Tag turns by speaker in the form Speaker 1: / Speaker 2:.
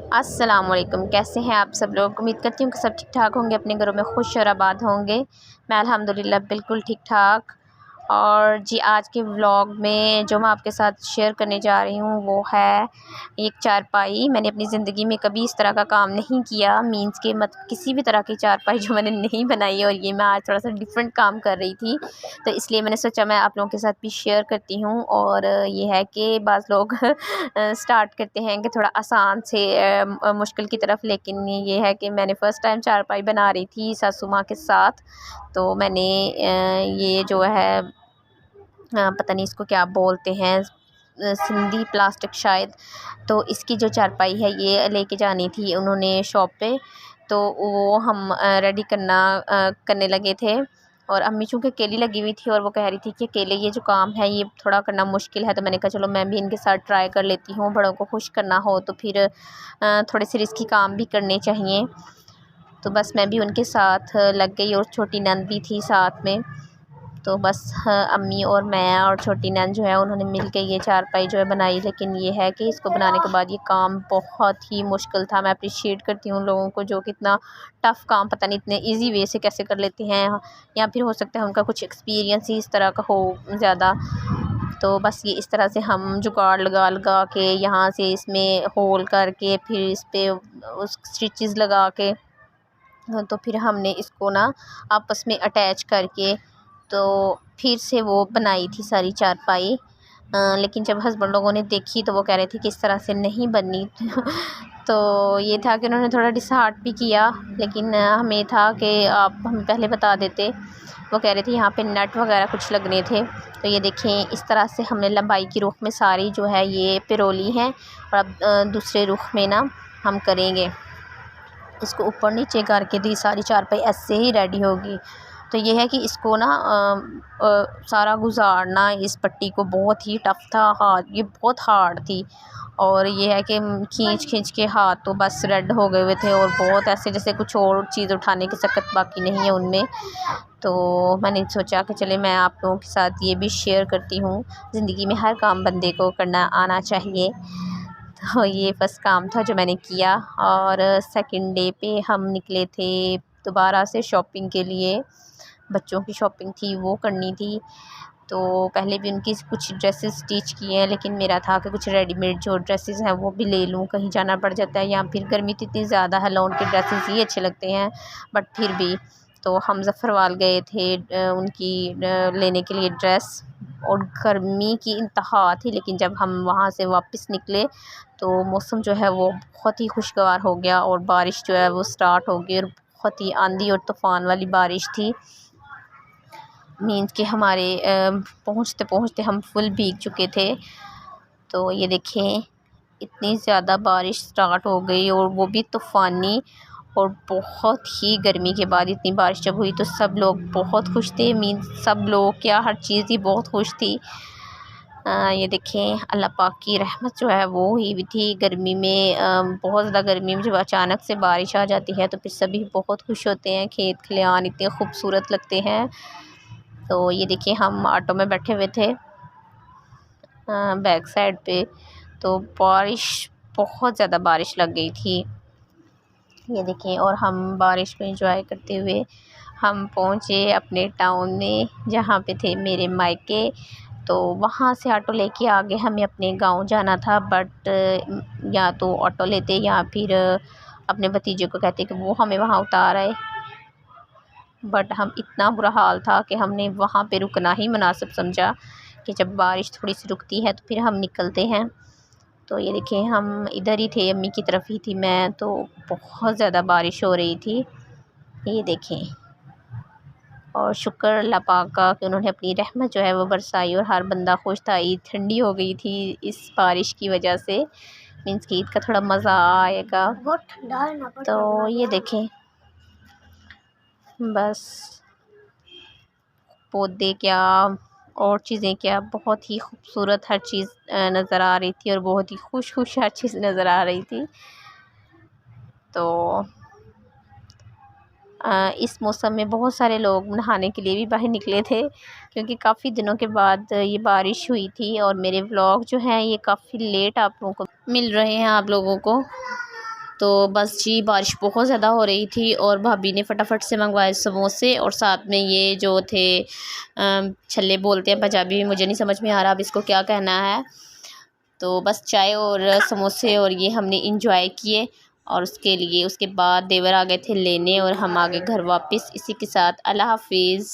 Speaker 1: अस्सलामुअलैकुम, कैसे हैं आप सब लोग। उम्मीद करती हूँ कि सब ठीक ठाक होंगे, अपने घरों में खुश और आबाद होंगे। मैं अल्हम्दुलिल्लाह बिल्कुल ठीक ठाक। और जी, आज के व्लॉग में जो मैं आपके साथ शेयर करने जा रही हूँ वो है एक चारपाई। मैंने अपनी ज़िंदगी में कभी इस तरह का काम नहीं किया, मीन्स के मत किसी भी तरह की चारपाई जो मैंने नहीं बनाई है, और ये मैं आज थोड़ा सा डिफरेंट काम कर रही थी, तो इसलिए मैंने सोचा मैं आप लोगों के साथ भी शेयर करती हूँ। और ये है कि बाज़ लोग स्टार्ट करते हैं कि थोड़ा आसान से मुश्किल की तरफ, लेकिन ये है कि मैंने फ़र्स्ट टाइम चारपाई बना रही थी सासू माँ के साथ। तो मैंने ये जो है पता नहीं इसको क्या बोलते हैं, सिंधी प्लास्टिक शायद। तो इसकी जो चारपाई है ये लेके जानी थी उन्होंने शॉप पे, तो वो हम रेडी करने लगे थे। और अम्मी चूँकि अकेली लगी हुई थी और वो कह रही थी कि अकेले ये जो काम है ये थोड़ा करना मुश्किल है, तो मैंने कहा चलो मैं भी इनके साथ ट्राई कर लेती हूँ। बड़ों को खुश करना हो तो फिर थोड़े से रिस्की काम भी करने चाहिए। तो बस मैं भी उनके साथ लग गई, और छोटी नंद भी थी साथ में। तो बस अम्मी और मैं और छोटी नंद जो है उन्होंने मिल के ये चारपाई जो है बनाई। लेकिन ये है कि इसको बनाने के बाद ये काम बहुत ही मुश्किल था। मैं अप्रिशिएट करती हूँ उन लोगों को जो कि इतना टफ़ काम पता नहीं इतने इजी वे से कैसे कर लेते हैं, या फिर हो सकता है उनका कुछ एक्सपीरियंस ही इस तरह का हो ज़्यादा। तो बस ये इस तरह से हम जुगाड़ लगा लगा के यहाँ से इसमें होल करके फिर इस पर उस स्टिचेस लगा के, तो फिर हमने इसको ना आपस में अटैच करके तो फिर से वो बनाई थी सारी चारपाई। लेकिन जब हस्बैंड लोगों ने देखी तो वो कह रहे थे कि इस तरह से नहीं बनी। तो ये था कि उन्होंने थोड़ा डिसहार्ट भी किया, लेकिन हमें था कि आप हमें पहले बता देते। वो कह रहे थे यहाँ पे नट वगैरह कुछ लगने थे। तो ये देखें, इस तरह से हमने लंबाई की रुख में सारी जो है ये पिरोली हैं, और अब दूसरे रुख में ना हम करेंगे इसको ऊपर नीचे करके दी सारी चारपाई ऐसे ही रेडी होगी। तो ये है कि इसको ना सारा गुजारना इस पट्टी को बहुत ही टफ़ था, हाथ ये बहुत हार्ड थी। और ये है कि खींच खींच के हाथ तो बस रेड हो गए हुए थे, और बहुत ऐसे जैसे कुछ और चीज़ उठाने की सकत बाकी नहीं है उनमें। तो मैंने सोचा कि चले मैं आप लोगों के साथ ये भी शेयर करती हूँ, ज़िंदगी में हर काम बंदे को करना आना चाहिए। तो ये फर्स्ट काम था जो मैंने किया। और सेकंड डे पे हम निकले थे दोबारा से शॉपिंग के लिए। बच्चों की शॉपिंग थी, वो करनी थी। तो पहले भी उनकी कुछ ड्रेसेस स्टिच किए हैं, लेकिन मेरा था कि कुछ रेडीमेड जो ड्रेसेस हैं वो भी ले लूँ, कहीं जाना पड़ जाता है, या फिर गर्मी तो इतनी ज़्यादा है, लॉन के ड्रेसेस ही अच्छे लगते हैं। बट फिर भी तो हम ज़फ़रवाल गए थे उनकी लेने के लिए ड्रेस, और गर्मी की इंतहा थी। लेकिन जब हम वहाँ से वापस निकले तो मौसम जो है वो बहुत ही खुशगवार हो गया, और बारिश जो है वो स्टार्ट हो गई, और बहुत ही आंधी और तूफ़ान वाली बारिश थी। मीन्स कि हमारे पहुँचते पहुँचते हम फुल भीग चुके थे। तो ये देखें, इतनी ज़्यादा बारिश स्टार्ट हो गई, और वो भी तूफ़ानी। और बहुत ही गर्मी के बाद इतनी बारिश जब हुई तो सब लोग बहुत खुश थे। मीन्स सब लोग क्या, हर चीज़ ही बहुत खुश थी। ये देखें, अल्लाह पाक की रहमत जो है वो हुई भी थी। गर्मी में बहुत ज़्यादा गर्मी में जब अचानक से बारिश आ जाती है तो फिर सभी बहुत खुश होते हैं। खेत खलियान इतने खूबसूरत लगते हैं। तो ये देखिए, हम ऑटो में बैठे हुए थे बैक साइड पे, तो बारिश, बहुत ज़्यादा बारिश लग गई थी। ये देखें, और हम बारिश को एंजॉय करते हुए हम पहुँचे अपने टाउन में जहाँ पे थे मेरे मायके। तो वहाँ से ऑटो लेके आगे हमें अपने गांव जाना था, बट या तो ऑटो लेते या फिर अपने भतीजे को कहते कि वो हमें वहाँ उतार आए। बट हम, इतना बुरा हाल था कि हमने वहाँ पे रुकना ही मुनासिब समझा कि जब बारिश थोड़ी सी रुकती है तो फिर हम निकलते हैं। तो ये देखिए, हम इधर ही थे, अम्मी की तरफ ही थी मैं, तो बहुत ज़्यादा बारिश हो रही थी। ये देखें, और शुक्र अल्लाह पाक का कि उन्होंने अपनी रहमत जो है वो बरसाई, और हर बंदा खुश था। ईद ठंडी हो गई थी इस बारिश की वजह से। मीन्स कि ईद का थोड़ा मज़ा आएगा। बहुत ठंडा है ना। तो ये देखें, बस पौधे क्या और चीज़ें क्या, बहुत ही खूबसूरत हर चीज़ नज़र आ रही थी, और बहुत ही खुश हर चीज़ नज़र आ रही थी। तो इस मौसम में बहुत सारे लोग नहाने के लिए भी बाहर निकले थे, क्योंकि काफ़ी दिनों के बाद ये बारिश हुई थी। और मेरे व्लॉग जो हैं ये काफ़ी लेट आप लोगों को मिल रहे हैं आप लोगों को। तो बस जी बारिश बहुत ज़्यादा हो रही थी और भाभी ने फटाफट से मंगवाए समोसे और साथ में ये जो थे छल्ले बोलते हैं पंजाबी में, मुझे नहीं समझ में आ रहा अब इसको क्या कहना है। तो बस चाय और समोसे और ये हमने इंजॉय किए और उसके बाद देवर आ गए थे लेने और हम आ गए घर वापस। इसी के साथ अल्लाह हाफिज़।